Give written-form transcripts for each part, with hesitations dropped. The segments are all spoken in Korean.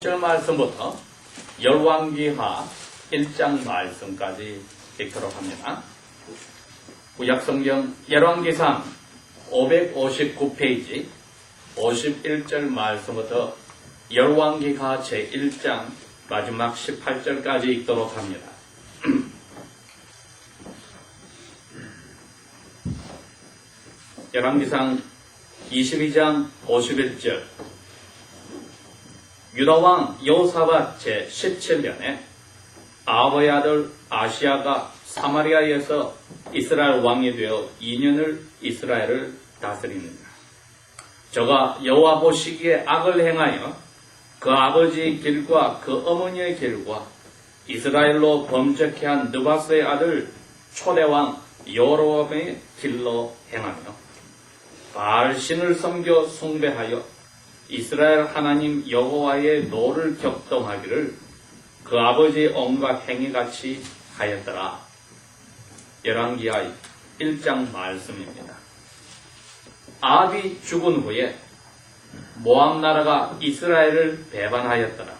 1절 말씀부터 열왕기하 1장 말씀까지 읽도록 합니다. 구약성경 열왕기상 559페이지 51절 말씀부터 열왕기하 제1장 마지막 18절까지 읽도록 합니다. 열왕기상 22장 51절 유다왕 여호사밧 제17년에 아합의 아들 아시야가 사마리아에서 이스라엘 왕이 되어 2년을 이스라엘을 다스리느니라. 저가 여호와 보시기에 악을 행하여 그 아버지의 길과 그 어머니의 길과 이스라엘로 범죄케 한 느바스의 아들 초대왕 여로보암의 길로 행하며 바알신을 섬겨 숭배하여 이스라엘 하나님 여호와의 노를 격동하기를 그 아버지의 온갖 행위같이 하였더라. 열왕기하 1장 말씀입니다. 아합이 죽은 후에 모압 나라가 이스라엘을 배반하였더라.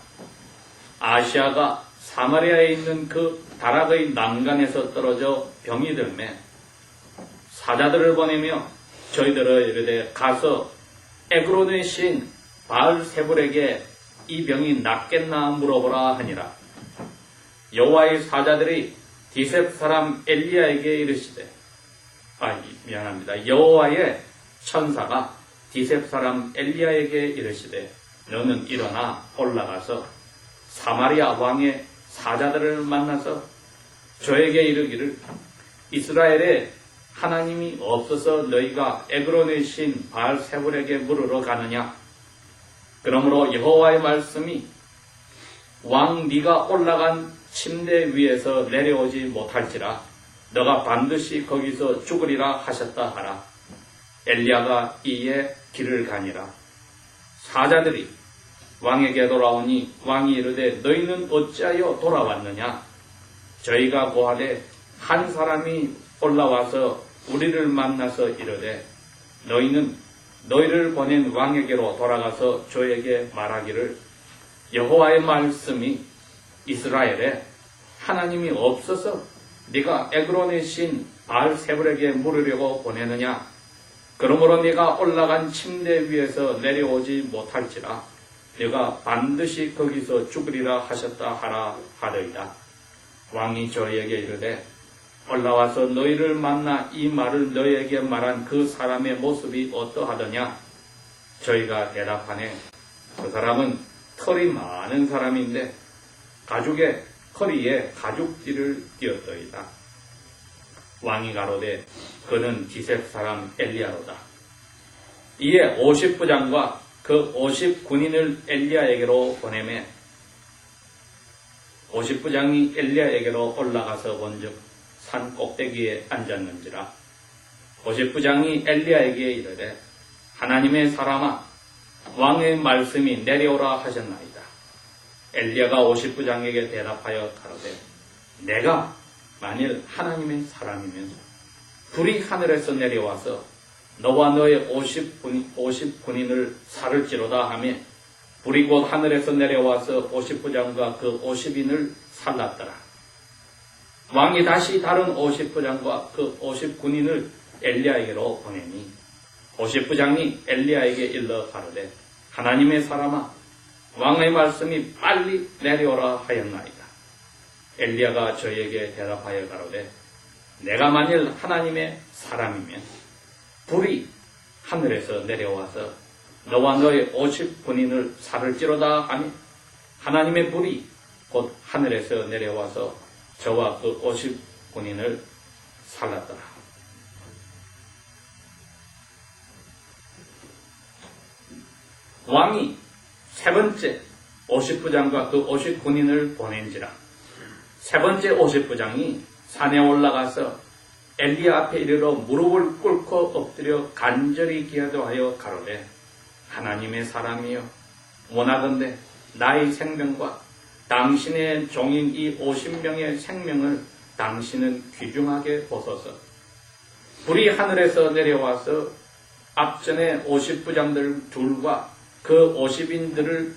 아시아가 사마리아에 있는 그 다락의 난간에서 떨어져 병이 들매 사자들을 보내며 저희들을 이르되 가서 에그론의 신 바알세불에게 이 병이 낫겠나 물어보라 하니라. 여호와의 사자들이 디셉 사람 엘리야에게 이르시되 여호와의 천사가 디셉 사람 엘리야에게 이르시되 너는 일어나 올라가서 사마리아 왕의 사자들을 만나서 저에게 이르기를 이스라엘에 하나님이 없어서 너희가 에그론의 신 바알세불에게 물으러 가느냐. 그러므로 여호와의 말씀이 왕 네가 올라간 침대 위에서 내려오지 못할지라 너가 반드시 거기서 죽으리라 하셨다 하라. 엘리야가 이에 길을 가니라. 사자들이 왕에게 돌아오니 왕이 이르되 너희는 어찌하여 돌아왔느냐. 저희가 고하되 한 사람이 올라와서 우리를 만나서 이르되 너희는 너희를 보낸 왕에게로 돌아가서 저에게 말하기를 여호와의 말씀이 이스라엘에 하나님이 없어서 네가 에그론의 신 바알세불에게 물으려고 보내느냐. 그러므로 네가 올라간 침대 위에서 내려오지 못할지라 네가 반드시 거기서 죽으리라 하셨다 하라 하더이다. 왕이 저희에게 이르되 올라와서 너희를 만나 이 말을 너희에게 말한 그 사람의 모습이 어떠하더냐. 저희가 대답하네 그 사람은 털이 많은 사람인데 가죽의 허리에 가죽띠를 띄었더이다. 왕이 가로되 그는 디셉 사람 엘리야로다. 이에 50부장과 그 50군인을 엘리야에게로 보내매 50부장이 엘리야에게로 올라가서 본즉 산 꼭대기에 앉았는지라. 50부장이 엘리야에게 이르되 하나님의 사람아 왕의 말씀이 내려오라 하셨나이다. 엘리야가 50부장에게 대답하여 가로되 내가 만일 하나님의 사람이면 불이 하늘에서 내려와서 너와 너의 50군인을 살을지로다 하며 불이 곧 하늘에서 내려와서 50부장과 그 50인을 살랐더라. 왕이 다시 다른 50부장과 그 50군인을 엘리야에게로 보내니 50부장이 엘리야에게 일러 가로되 하나님의 사람아 왕의 말씀이 빨리 내려오라 하였나이다. 엘리야가 저희에게 대답하여 가로되 내가 만일 하나님의 사람이면 불이 하늘에서 내려와서 너와 너의 50군인을 살을지로다 하며 하나님의 불이 곧 하늘에서 내려와서 저와 그 50군인을 살랐더라. 왕이 세 번째 50부장과 그 50군인을 보낸지라. 세 번째 50부장이 산에 올라가서 엘리야 앞에 이르러 무릎을 꿇고 엎드려 간절히 기도하여 가로되 하나님의 사람이여 원하건대 나의 생명과 당신의 종인 이 50명의 생명을 당신은 귀중하게 보소서. 불이 하늘에서 내려와서 앞전에 50부장들 둘과 그 50인들을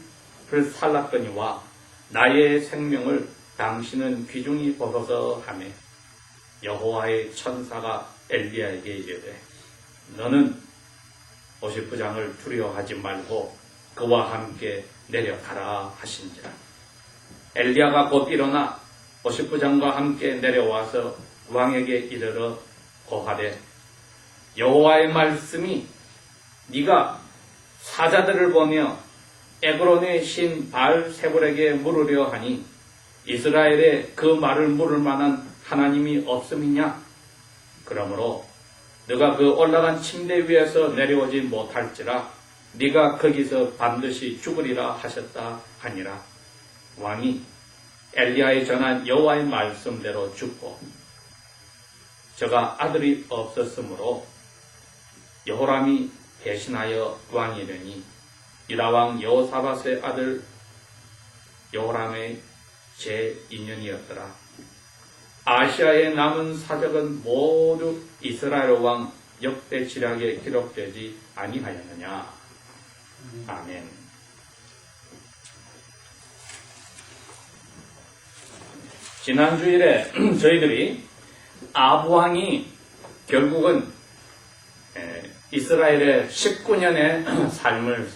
살랐거니와 나의 생명을 당신은 귀중히 벗어서 하매 여호와의 천사가 엘리야에게 이르되 너는 50부장을 두려워하지 말고 그와 함께 내려가라 하신지라. 엘리야가 곧 일어나 50부장과 함께 내려와서 왕에게 이르러 고하되 여호와의 말씀이 네가 사자들을 보며 에그론의 신 바알세불에게 물으려 하니 이스라엘에 그 말을 물을 만한 하나님이 없음이냐? 그러므로 네가 그 올라간 침대 위에서 내려오지 못할지라 네가 거기서 반드시 죽으리라 하셨다 하니라. 왕이 엘리야에 전한 여호와의 말씀대로 죽고 저가 아들이 없었으므로 여호람이 대신하여 왕이 되니 유다왕 여호사밧의 아들 여호람의 제2년이었더라. 아시아에 남은 사적은 모두 이스라엘 왕 역대 지략에 기록되지 아니하였느냐. 아멘. 지난 주일에 저희들이 아합 왕이 결국은 이스라엘의 19년의 삶을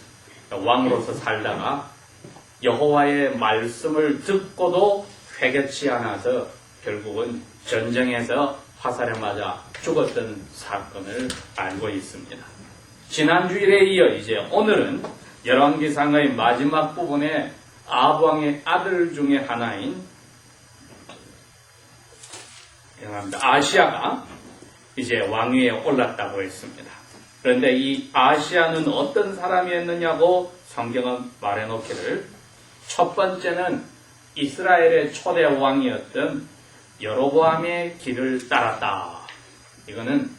왕으로서 살다가 여호와의 말씀을 듣고도 회개치 않아서 결국은 전쟁에서 화살에 맞아 죽었던 사건을 알고 있습니다. 지난 주일에 이어 이제 오늘은 열왕기상의 마지막 부분에 아합 왕의 아들 중에 하나인 아시아가 이제 왕위에 올랐다고 했습니다. 그런데 이 아시아는 어떤 사람이었느냐고 성경은 말해놓기를 첫 번째는 이스라엘의 초대 왕이었던 여로보암의 길을 따랐다. 이거는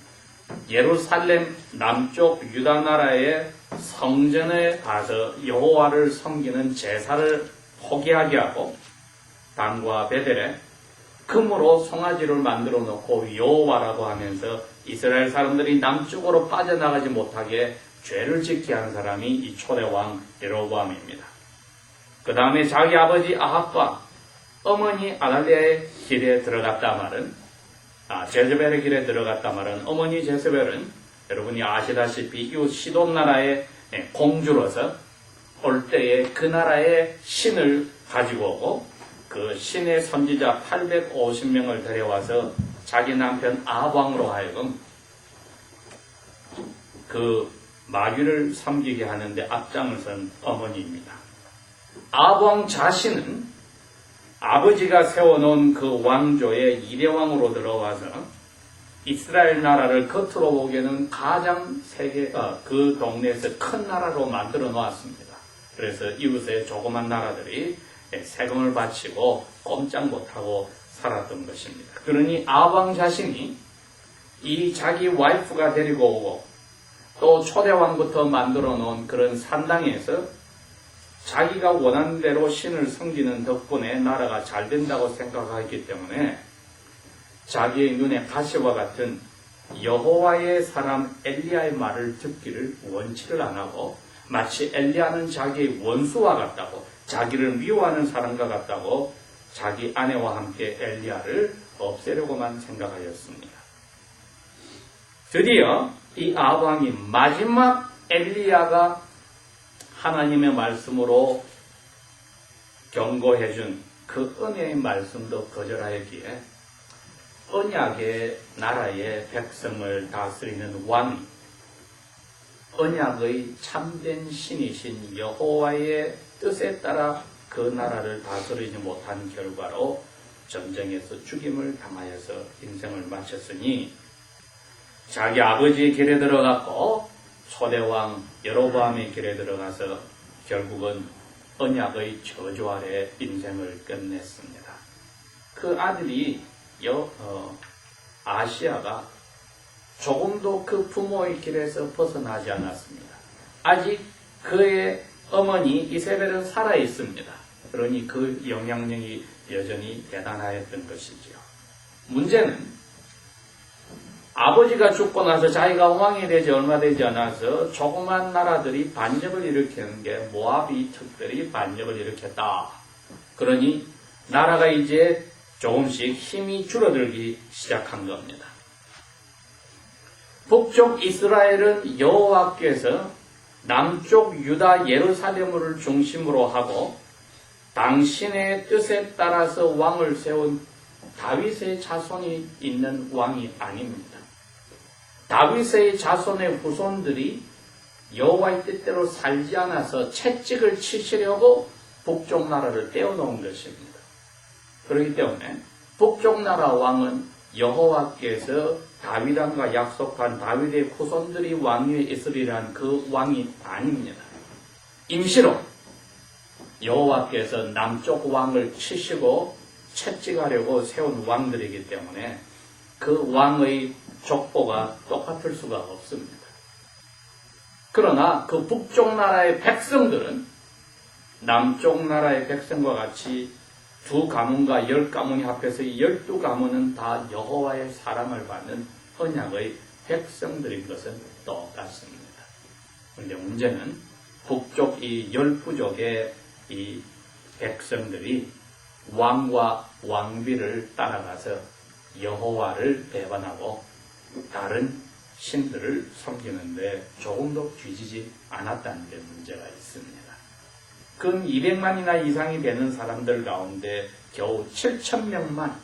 예루살렘 남쪽 유다 나라의 성전에 가서 여호와를 섬기는 제사를 포기하게 하고 단과 베델에 금으로 송아지를 만들어 놓고 여호와라고 하면서 이스라엘 사람들이 남쪽으로 빠져나가지 못하게 죄를 짓게 한 사람이 이 초대왕 여로보암입니다. 그 다음에 자기 아버지 아합과 어머니 아달리아의 길에 들어갔다 말은 제스벨의 길에 들어갔다 말은 어머니 제스벨은 여러분이 아시다시피 이 시돈 나라의 공주로서 올 때에 그 나라의 신을 가지고 오고 그 신의 선지자 850명을 데려와서 자기 남편 아합 왕으로 하여금 그 마귀를 섬기게 하는데 앞장을 선 어머니입니다. 아합 왕 자신은 아버지가 세워놓은 그 왕조의 2대 왕으로 들어와서 이스라엘 나라를 겉으로 보기에는 가장 그 동네에서 큰 나라로 만들어 놓았습니다. 그래서 이웃의 조그만 나라들이 세금을 바치고 꼼짝 못하고 살았던 것입니다. 그러니 아합 왕 자신이 이 자기 와이프가 데리고 오고 또 초대왕부터 만들어 놓은 그런 산당에서 자기가 원하는 대로 신을 섬기는 덕분에 나라가 잘 된다고 생각하기 때문에 자기의 눈에 가시와 같은 여호와의 사람 엘리야의 말을 듣기를 원치를 안 하고 마치 엘리야는 자기의 원수와 같다고 자기를 미워하는 사람과 같다고 자기 아내와 함께 엘리야를 없애려고만 생각하였습니다. 드디어 이 아합 왕이 마지막 엘리야가 하나님의 말씀으로 경고해준 그 은혜의 말씀도 거절하였기에 언약의 나라의 백성을 다스리는 왕이 언약의 참된 신이신 여호와의 뜻에 따라 그 나라를 다스리지 못한 결과로 전쟁에서 죽임을 당하여서 인생을 마쳤으니 자기 아버지의 길에 들어갔고 초대왕 여로보암의 길에 들어가서 결국은 언약의 저주 아래 인생을 끝냈습니다. 그 아들이 아시아가 조금도 그 부모의 길에서 벗어나지 않았습니다. 아직 그의 어머니 이세벨은 살아 있습니다. 그러니 그 영향력이 여전히 대단하였던 것이지요. 문제는 아버지가 죽고 나서 자기가 왕이 되지 얼마 되지 않아서 조그만 나라들이 반역을 일으키는 게 모압이 특별히 반역을 일으켰다. 그러니 나라가 이제 조금씩 힘이 줄어들기 시작한 겁니다. 북쪽 이스라엘은 여호와께서 남쪽 유다 예루살렘을 중심으로 하고 당신의 뜻에 따라서 왕을 세운 다윗의 자손이 있는 왕이 아닙니다. 다윗의 자손의 후손들이 여호와의 뜻대로 살지 않아서 채찍을 치시려고 북쪽 나라를 떼어놓은 것입니다. 그렇기 때문에 북쪽 나라 왕은 여호와께서 다윗왕과 약속한 다윗의 후손들이 왕위에 있으리란 그 왕이 아닙니다. 임시로 여호와께서 남쪽 왕을 치시고 채찍하려고 세운 왕들이기 때문에 그 왕의 족보가 똑같을 수가 없습니다. 그러나 그 북쪽 나라의 백성들은 남쪽 나라의 백성과 같이 두 가문과 10가문이 합해서 12가문은 다 여호와의 사랑을 받는 언약의 백성들인 것은 똑같습니다. 그런데 문제는 북쪽 이 10부족의 이 백성들이 왕과 왕비를 따라가서 여호와를 배반하고 다른 신들을 섬기는데 조금도 뒤지지 않았다는 데 문제가 있습니다. 근 200만이나 이상이 되는 사람들 가운데 겨우 7,000명만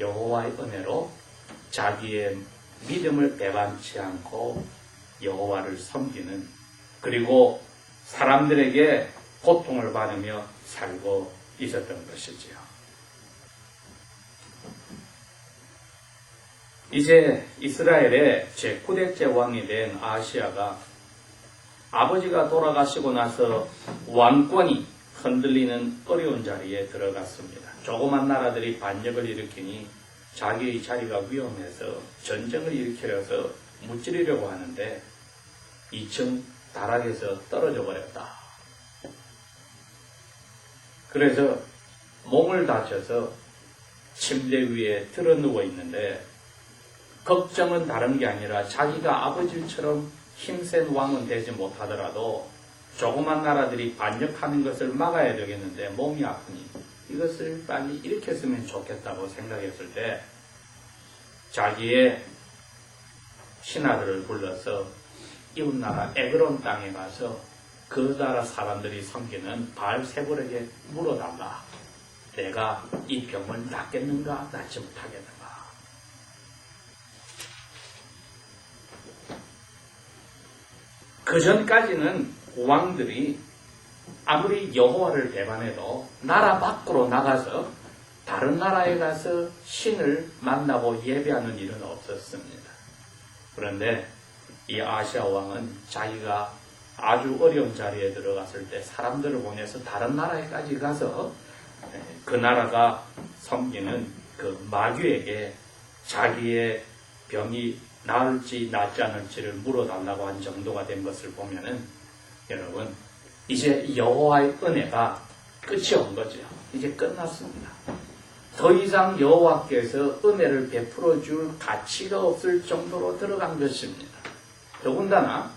여호와의 은혜로 자기의 믿음을 배반치 않고 여호와를 섬기는, 그리고 사람들에게 고통을 받으며 살고 있었던 것이지요. 이제 이스라엘의 제9대째 왕이 된 아하시야가 아버지가 돌아가시고 나서 왕권이 흔들리는 어려운 자리에 들어갔습니다. 조그만 나라들이 반역을 일으키니 자기의 자리가 위험해서 전쟁을 일으키려서 무찌르려고 하는데 2층 다락에서 떨어져 버렸다. 그래서 몸을 다쳐서 침대 위에 들어 누워 있는데 걱정은 다른 게 아니라 자기가 아버지처럼 힘센 왕은 되지 못하더라도 조그만 나라들이 반역하는 것을 막아야 되겠는데 몸이 아프니 이것을 빨리 일으켰으면 좋겠다고 생각했을 때 자기의 신하들을 불러서 이웃나라 에그론 땅에 가서 그 나라 사람들이 섬기는 바알세불에게 물어달라. 내가 이 병을 낫겠는가 낫지 못하겠는가. 그 전까지는 왕들이 아무리 여호와를 배반해도 나라 밖으로 나가서 다른 나라에 가서 신을 만나고 예배하는 일은 없었습니다. 그런데 이 아하시야 왕은 자기가 아주 어려운 자리에 들어갔을 때 사람들을 보내서 다른 나라에까지 가서 그 나라가 섬기는 그 마귀에게 자기의 병이 나을지 낫지 않을지를 물어달라고 한 정도가 된 것을 보면은 여러분 이제 여호와의 은혜가 끝이 온 거죠. 이제 끝났습니다. 더 이상 여호와께서 은혜를 베풀어 줄 가치가 없을 정도로 들어간 것입니다. 더군다나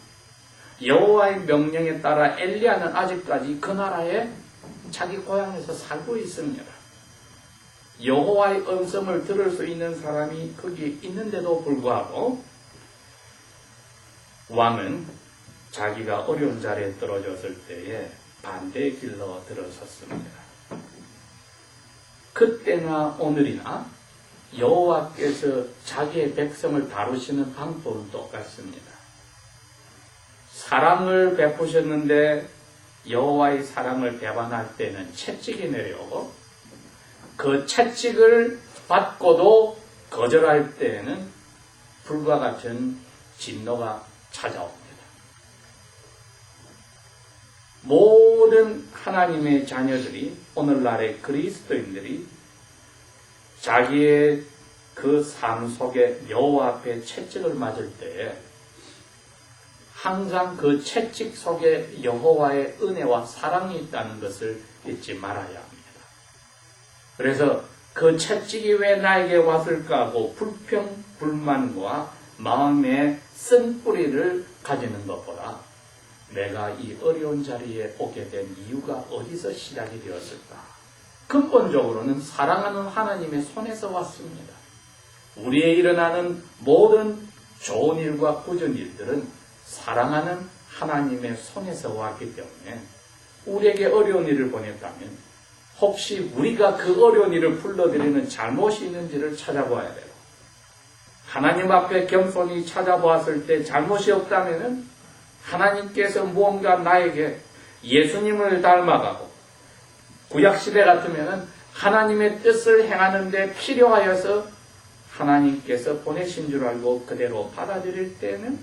여호와의 명령에 따라 엘리야는 아직까지 그 나라에 자기 고향에서 살고 있습니다. 여호와의 음성을 들을 수 있는 사람이 거기 있는데도 불구하고 왕은 자기가 어려운 자리에 떨어졌을 때에 반대의 길로 들어섰습니다. 그때나 오늘이나 여호와께서 자기의 백성을 다루시는 방법은 똑같습니다. 사랑을 베푸셨는데 여호와의 사랑을 배반할 때는 채찍이 내려오고 그 채찍을 받고도 거절할 때에는 불과 같은 진노가 찾아옵니다. 모든 하나님의 자녀들이, 오늘날의 그리스도인들이 자기의 그 삶 속에 여호와 앞에 채찍을 맞을 때에 항상 그 채찍 속에 여호와의 은혜와 사랑이 있다는 것을 잊지 말아야 합니다. 그래서 그 채찍이 왜 나에게 왔을까 하고 불평, 불만과 마음의 쓴뿌리를 가지는 것보다 내가 이 어려운 자리에 오게 된 이유가 어디서 시작이 되었을까? 근본적으로는 사랑하는 하나님의 손에서 왔습니다. 우리에 일어나는 모든 좋은 일과 굳은 일들은 사랑하는 하나님의 손에서 왔기 때문에 우리에게 어려운 일을 보냈다면 혹시 우리가 그 어려운 일을 불러들이는 잘못이 있는지를 찾아봐야 돼요. 하나님 앞에 겸손히 찾아보았을 때 잘못이 없다면 하나님께서 무언가 나에게 예수님을 닮아가고 구약시대 같으면 하나님의 뜻을 행하는 데 필요하여서 하나님께서 보내신 줄 알고 그대로 받아들일 때는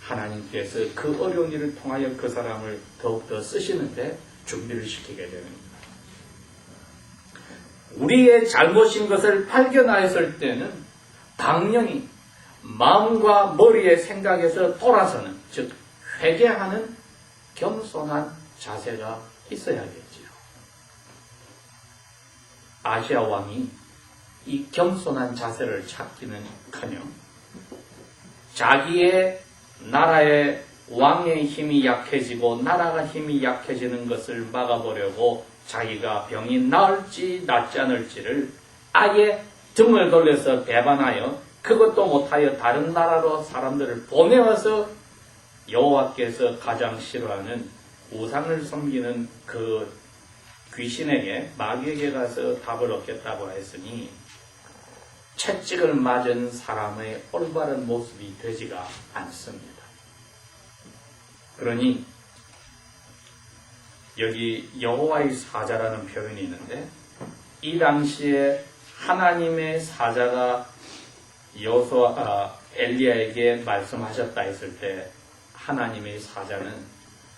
하나님께서 그 어려운 일을 통하여 그 사람을 더욱더 쓰시는데 준비를 시키게 됩니다. 우리의 잘못인 것을 발견하였을 때는 당연히 마음과 머리의 생각에서 돌아서는, 즉 회개하는 겸손한 자세가 있어야겠지요. 아시아 왕이 이 겸손한 자세를 찾기는커녕 자기의 나라의 왕의 힘이 약해지고 나라가 힘이 약해지는 것을 막아보려고 자기가 병이 나을지 낫지 않을지를 아예 등을 돌려서 배반하여 그것도 못하여 다른 나라로 사람들을 보내와서 여호와께서 가장 싫어하는 우상을 섬기는 그 귀신에게 마귀에게 가서 답을 얻겠다고 했으니 채찍을 맞은 사람의 올바른 모습이 되지가 않습니다. 그러니 여기 여호와의 사자라는 표현이 있는데 이 당시에 하나님의 사자가 엘리야에게 말씀하셨다 했을 때 하나님의 사자는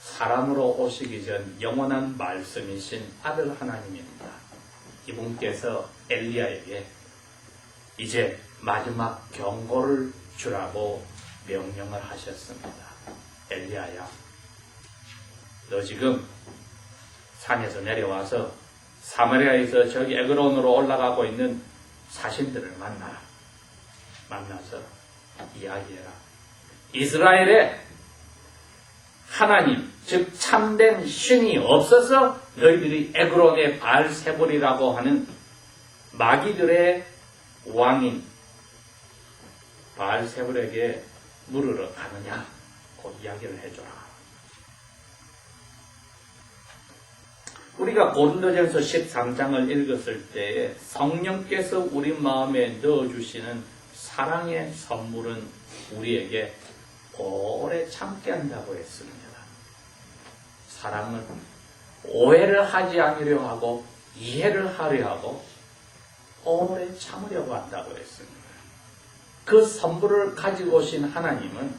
사람으로 오시기 전 영원한 말씀이신 아들 하나님입니다. 이분께서 엘리야에게 이제 마지막 경고를 주라고 명령을 하셨습니다. 엘리야야, 너 지금 산에서 내려와서 사마리아에서 저기 에그론으로 올라가고 있는 사신들을 만나라. 만나서 이야기해라. 이스라엘에 하나님, 즉 참된 신이 없어서 너희들이 에그론의 바알세불이라고 하는 마귀들의 왕인 바알세불에게 물으러 가느냐? 그 이야기를 해줘라. 우리가 고린도전서 13장을 읽었을 때에 성령께서 우리 마음에 넣어주시는 사랑의 선물은 우리에게 오래 참게 한다고 했습니다. 사랑은 오해를 하지 않으려 하고 이해를 하려 하고 오래 참으려고 한다고 했습니다. 그 선물을 가지고 오신 하나님은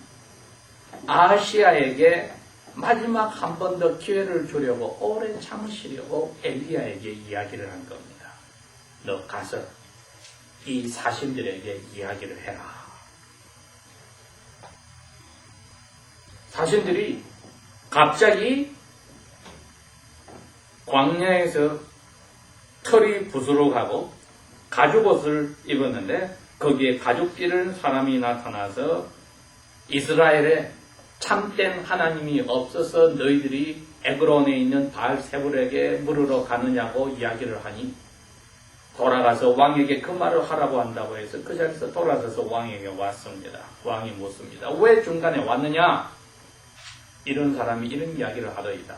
아시아에게 마지막 한 번 더 기회를 주려고 오래 참으시려고 엘리야에게 이야기를 한 겁니다. 너 가서 이 사신들에게 이야기를 해라. 사신들이 갑자기 광야에서 털이 부스럭하고 가죽옷을 입었는데 거기에 가죽 띠는 사람이 나타나서 이스라엘에 참된 하나님이 없어서 너희들이 에그론에 있는 바알세불에게 물으러 가느냐고 이야기를 하니 돌아가서 왕에게 그 말을 하라고 한다고 해서 그 자리에서 돌아서서 왕에게 왔습니다. 왕이 묻습니다. 왜 중간에 왔느냐? 이런 사람이 이런 이야기를 하더이다.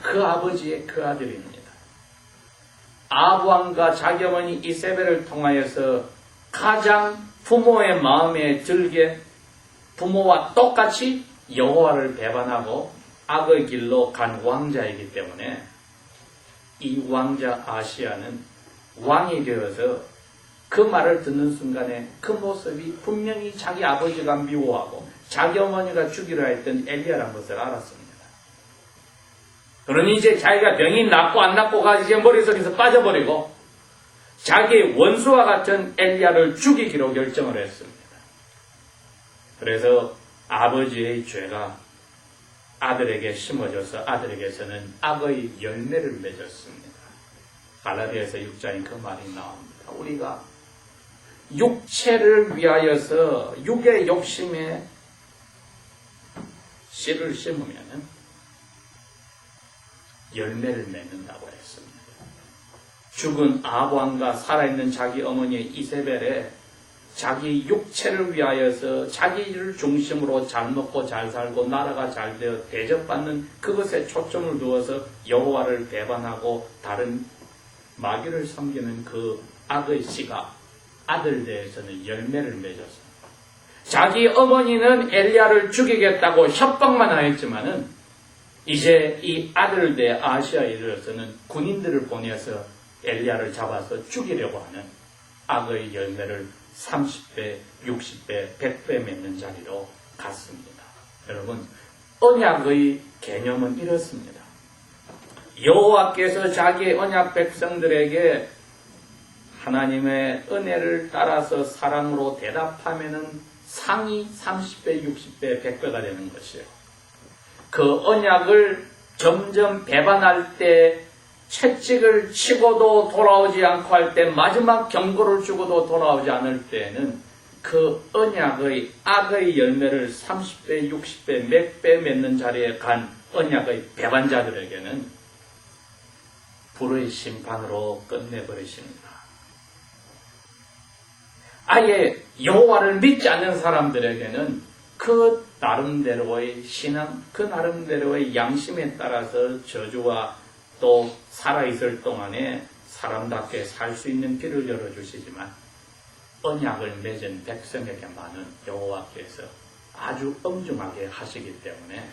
그 아버지의 그 아들입니다. 아합왕과 자기 어머니 이세벨을 통하여서 가장 부모의 마음에 들게 부모와 똑같이 여호와를 배반하고 악의 길로 간 왕자이기 때문에 이 왕자 아시아는 왕이 되어서 그 말을 듣는 순간에 그 모습이 분명히 자기 아버지가 미워하고 자기 어머니가 죽이려 했던 엘리야라는 것을 알았습니다. 그러니 이제 자기가 병이 낫고 안 낫고가 이제 머릿속에서 빠져버리고 자기의 원수와 같은 엘리야를 죽이기로 결정을 했습니다. 그래서 아버지의 죄가 아들에게 심어져서 아들에게서는 악의 열매를 맺었습니다. 갈라디아서 6장에 그 말이 나옵니다. 우리가 육체를 위하여서 육의 욕심에 씨를 심으면 열매를 맺는다고 했습니다. 죽은 아방과 살아있는 자기 어머니 이세벨에 자기 육체를 위하여서 자기를 중심으로 잘 먹고 잘 살고 나라가 잘 되어 대접받는 그것에 초점을 두어서 여호와를 배반하고 다른 마귀를 섬기는 그 악의 씨가 아들 대해서는 열매를 맺었습니다. 자기 어머니는 엘리야를 죽이겠다고 협박만 하였지만은 이제 이 아들 대 아시아에 이르러서는 군인들을 보내서 엘리야를 잡아서 죽이려고 하는 악의 열매를 30배, 60배, 100배 맺는 자리로 갔습니다. 여러분, 언약의 개념은 이렇습니다. 여호와께서 자기의 언약 백성들에게 하나님의 은혜를 따라서 사랑으로 대답하면은 상이 30배, 60배, 100배가 되는 것이에요. 그 언약을 점점 배반할 때 채찍을 치고도 돌아오지 않고 할 때 마지막 경고를 주고도 돌아오지 않을 때에는 그 언약의 악의 열매를 30배, 60배, 몇 배 맺는 자리에 간 언약의 배반자들에게는 불의 심판으로 끝내버리십니다. 아예 여호와를 믿지 않는 사람들에게는 그 나름대로의 신앙, 그 나름대로의 양심에 따라서 저주와 또 살아있을 동안에 사람답게 살 수 있는 길을 열어주시지만 언약을 맺은 백성에게만은 여호와께서 아주 엄중하게 하시기 때문에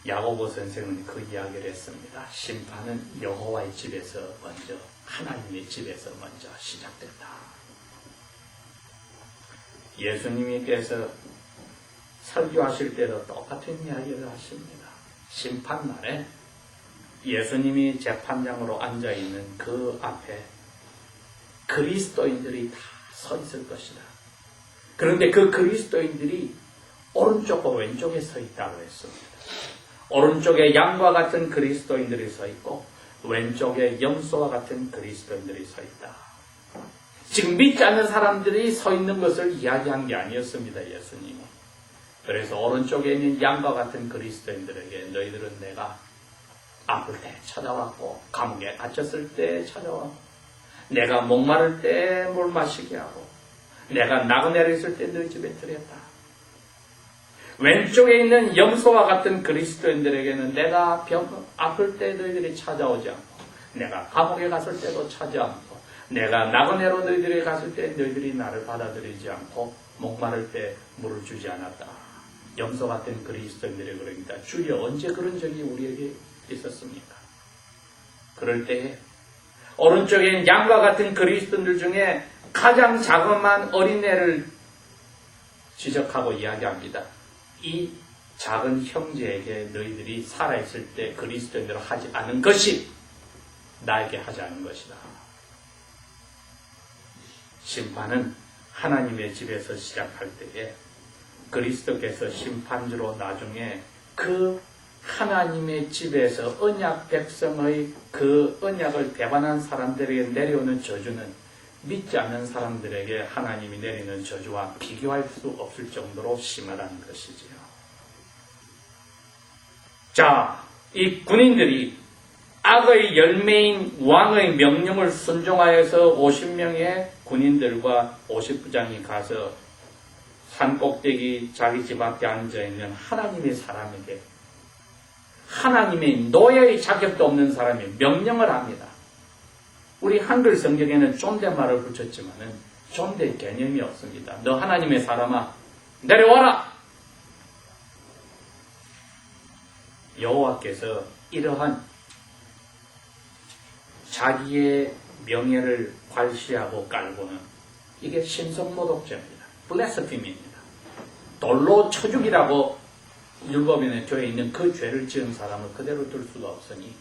야고보 선생은 그 이야기를 했습니다. 심판은 여호와의 집에서 먼저, 하나님의 집에서 먼저 시작된다. 예수님께서 설교하실 때도 똑같은 이야기를 하십니다. 심판날에 예수님이 재판장으로 앉아있는 그 앞에 그리스도인들이 다 서 있을 것이다. 그런데 그 그리스도인들이 오른쪽과 왼쪽에 서 있다고 했습니다. 오른쪽에 양과 같은 그리스도인들이 서 있고 왼쪽에 염소와 같은 그리스도인들이 서 있다. 지금 믿지 않는 사람들이 서 있는 것을 이야기한 게 아니었습니다. 예수님이. 그래서 오른쪽에 있는 양과 같은 그리스도인들에게 너희들은 내가 아플 때 찾아왔고 감옥에 갇혔을 때 찾아왔고 내가 목마를 때 물 마시게 하고 내가 나그네로 있을 때 너희 집에 들였다. 왼쪽에 있는 염소와 같은 그리스도인들에게는 내가 아플 때 너희들이 찾아오지 않고 내가 감옥에 갔을 때도 찾아오지 않고 내가 나그네로 너희들이 갔을 때 너희들이 나를 받아들이지 않고 목마를 때 물을 주지 않았다. 염소 같은 그리스도인들이 그럽니다. 주여 언제 그런 적이 우리에게 있었습니까? 그럴 때에 오른쪽에 양과 같은 그리스도인들 중에 가장 자그마한 어린애를 지적하고 이야기합니다. 이 작은 형제에게 너희들이 살아있을 때 그리스도인대로 하지 않은 것이 나에게 하지 않은 것이다. 심판은 하나님의 집에서 시작할 때에 그리스도께서 심판주로 나중에 그 하나님의 집에서 언약 백성의 그 언약을 배반한 사람들에게 내려오는 저주는 믿지 않는 사람들에게 하나님이 내리는 저주와 비교할 수 없을 정도로 심하다는 것이지요. 자, 이 군인들이 악의 열매인 왕의 명령을 순종하여서 50명의 군인들과 50부장이 가서 산꼭대기 자기 집 앞에 앉아있는 하나님의 사람에게 하나님의 노예의 자격도 없는 사람이 명령을 합니다. 우리 한글 성경에는 존댓말을 붙였지만은 존대 개념이 없습니다. 너 하나님의 사람아 내려와라. 여호와께서 이러한 자기의 명예를 괄시하고 깔고는 이게 신성모독죄입니다. 블레스피미입니다. 돌로 쳐 죽이라고 율법에 되어 있는 그 죄를 지은 사람을 그대로 둘 수가 없으니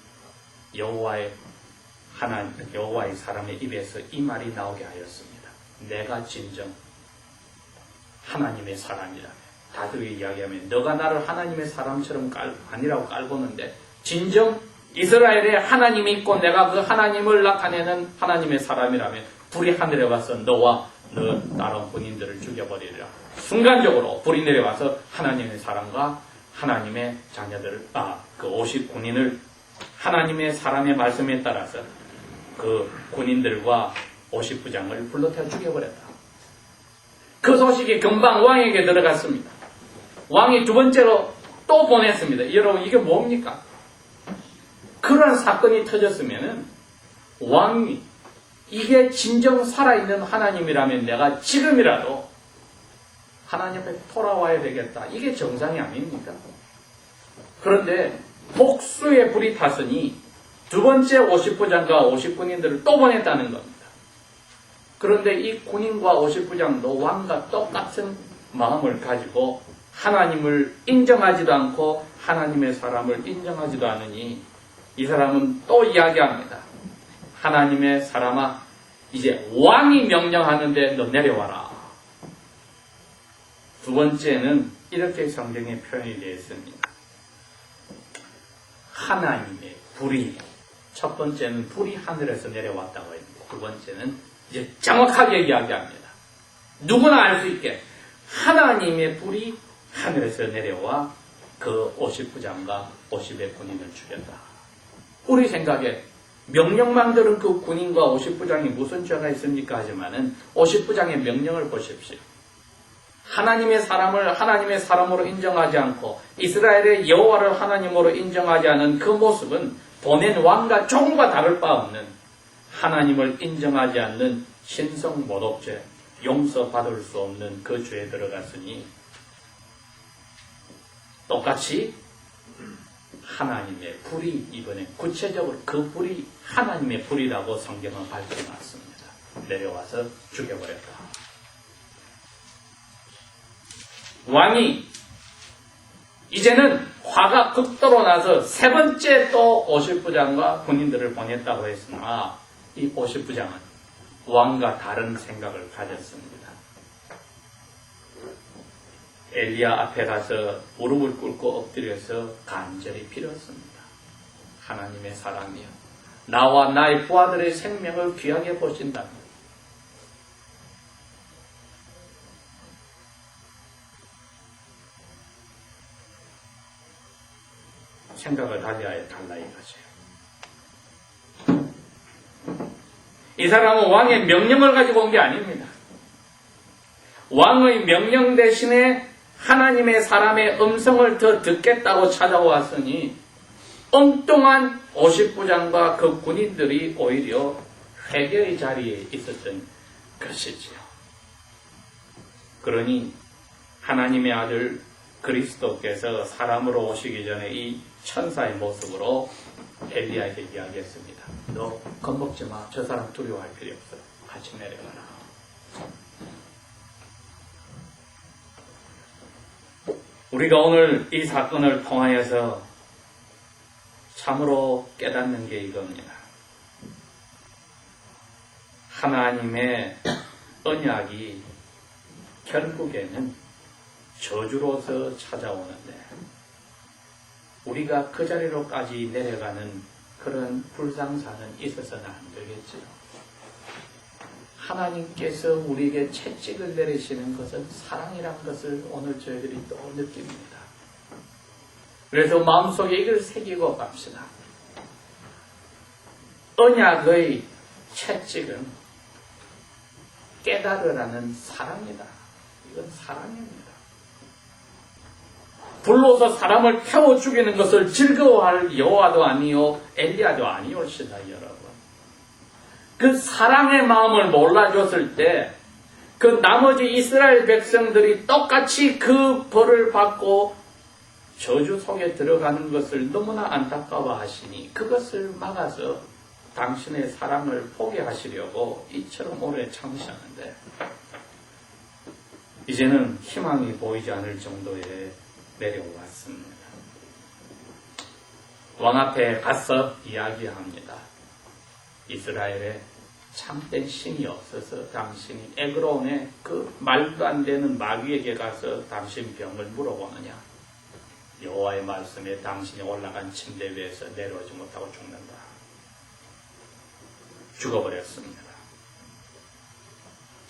여호와의 사람의 입에서 이 말이 나오게 하였습니다. 내가 진정 하나님의 사람이라며 다윗이 이야기하면 너가 나를 하나님의 사람처럼 아니라고 깔보는데 진정 이스라엘에 하나님이 있고 내가 그 하나님을 나타내는 하나님의 사람이라면 불이 하늘에 와서 너와 너 다른 군인들을 죽여버리리라. 순간적으로 불이 내려와서 하나님의 사람과 하나님의 자녀들을, 그 50군인을 하나님의 사람의 말씀에 따라서 그 군인들과 50부장을 불러태워 죽여버렸다. 그 소식이 금방 왕에게 들어갔습니다. 왕이 두 번째로 또 보냈습니다. 여러분, 이게 뭡니까? 그런 사건이 터졌으면은 왕이 이게 진정 살아있는 하나님이라면 내가 지금이라도 하나님 앞에 돌아와야 되겠다. 이게 정상이 아닙니까? 그런데 복수의 불이 탔으니 두 번째 50부장과 50군인들을 또 보냈다는 겁니다. 그런데 이 군인과 50부장도 왕과 똑같은 마음을 가지고 하나님을 인정하지도 않고 하나님의 사람을 인정하지도 않으니 이 사람은 또 이야기합니다. 하나님의 사람아, 이제 왕이 명령하는데 너 내려와라. 두 번째는 이렇게 성경에 표현이 되어 있습니다. 하나님의 불이, 첫 번째는 불이 하늘에서 내려왔다고 했는데 두 번째는 이제 정확하게 이야기합니다. 누구나 알 수 있게 하나님의 불이 하늘에서 내려와 그 50부장과 50의 군인을 죽였다. 우리 생각에 명령만 들은 그 군인과 50부장이 무슨 죄가 있습니까? 하지만은 50부장의 명령을 보십시오. 하나님의 사람을 하나님의 사람으로 인정하지 않고 이스라엘의 여호와를 하나님으로 인정하지 않은 그 모습은 보낸 왕과 조금과 다를 바 없는 하나님을 인정하지 않는 신성 모독죄, 용서받을 수 없는 그 죄에 들어갔으니 똑같이 하나님의 불이 이번에 구체적으로 그 불이 하나님의 불이라고 성경은 밝혀놨습니다. 내려와서 죽여버렸다. 왕이 이제는 화가 극도로 나서 세 번째 또 50부장과 군인들을 보냈다고 했으나 이 50부장은 왕과 다른 생각을 가졌습니다. 엘리야 앞에 가서 무릎을 꿇고 엎드려서 간절히 빌었습니다. 하나님의 사람이여, 나와 나의 부하들의 생명을 귀하게 보신다면 생각을 달리 이거죠. 이 사람은 왕의 명령을 가지고 온 게 아닙니다. 왕의 명령 대신에 하나님의 사람의 음성을 더 듣겠다고 찾아왔으니 엉뚱한 50부장과 그 군인들이 오히려 회개의 자리에 있었던 것이지요. 그러니 하나님의 아들 그리스도께서 사람으로 오시기 전에 이 천사의 모습으로 엘리야에게 이야기했습니다. 너 겁먹지 마. 저 사람 두려워할 필요 없어. 같이 내려가라. 우리가 오늘 이 사건을 통하여서 참으로 깨닫는 게 이겁니다. 하나님의 언약이 결국에는 저주로서 찾아오는데 우리가 그 자리로까지 내려가는 그런 불상사는 있어서는 안 되겠죠. 하나님께서 우리에게 채찍을 내리시는 것은 사랑이란 것을 오늘 저희들이 또 느낍니다. 그래서 마음속에 이걸 새기고 갑시다. 언약의 채찍은 깨달으라는 사랑이다. 이건 사랑입니다. 불로서 사람을 태워 죽이는 것을 즐거워할 여호와도 아니요 엘리야도 아니올시다. 여러분, 그 사랑의 마음을 몰라줬을 때 그 나머지 이스라엘 백성들이 똑같이 그 벌을 받고 저주 속에 들어가는 것을 너무나 안타까워하시니 그것을 막아서 당신의 사랑을 포기하시려고 이처럼 오래 참으셨는데 이제는 희망이 보이지 않을 정도에 내려왔습니다. 왕 앞에 가서 이야기합니다. 이스라엘에 참된 신이 없어서 당신이 에그론의 그 말도 안 되는 마귀에게 가서 당신 병을 물어보느냐. 여호와의 말씀에 당신이 올라간 침대 위에서 내려오지 못하고 죽는다. 죽어버렸습니다.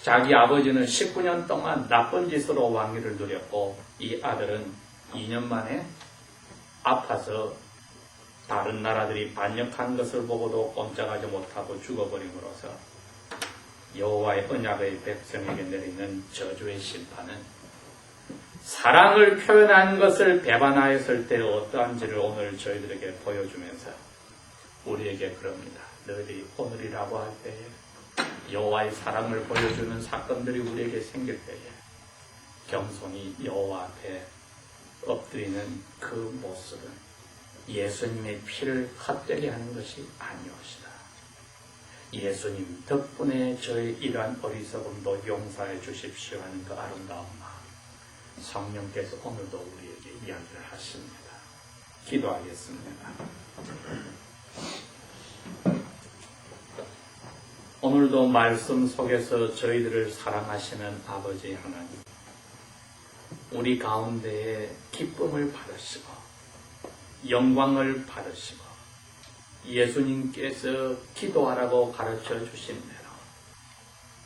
자기 아버지는 19년 동안 나쁜 짓으로 왕위를 누렸고 이 아들은 2년 만에 아파서 다른 나라들이 반역한 것을 보고도 꼼짝하지 못하고 죽어버림으로써 여호와의 언약의 백성에게 내리는 저주의 심판은 사랑을 표현한 것을 배반하였을 때 어떠한지를 오늘 저희들에게 보여주면서 우리에게 그럽니다. 너희들이 오늘이라고 할 때에 여호와의 사랑을 보여주는 사건들이 우리에게 생길 때에 겸손히 여호와 앞에 엎드리는 그 모습은 예수님의 피를 헛되게 하는 것이 아니옵시다. 예수님 덕분에 저의 이러한 어리석음도 용서해 주십시오 하는 그 아름다운 마음, 성령께서 오늘도 우리에게 이야기를 하십니다. 기도하겠습니다. 오늘도 말씀 속에서 저희들을 사랑하시는 아버지 하나님, 우리 가운데에 기쁨을 받으시고 영광을 받으시고 예수님께서 기도하라고 가르쳐 주신 대로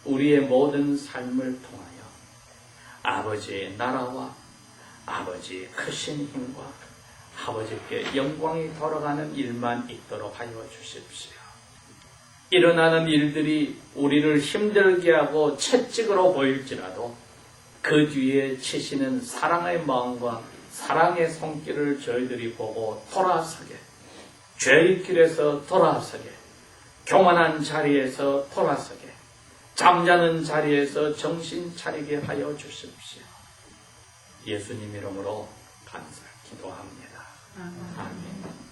우리의 모든 삶을 통하여 아버지의 나라와 아버지의 크신 힘과 아버지께 영광이 돌아가는 일만 있도록 하여 주십시오. 일어나는 일들이 우리를 힘들게 하고 채찍으로 보일지라도 그 뒤에 치시는 사랑의 마음과 사랑의 손길을 저희들이 보고 돌아서게, 죄의 길에서 돌아서게, 교만한 자리에서 돌아서게, 잠자는 자리에서 정신 차리게 하여 주십시오. 예수님 이름으로 감사 기도합니다. 아멘.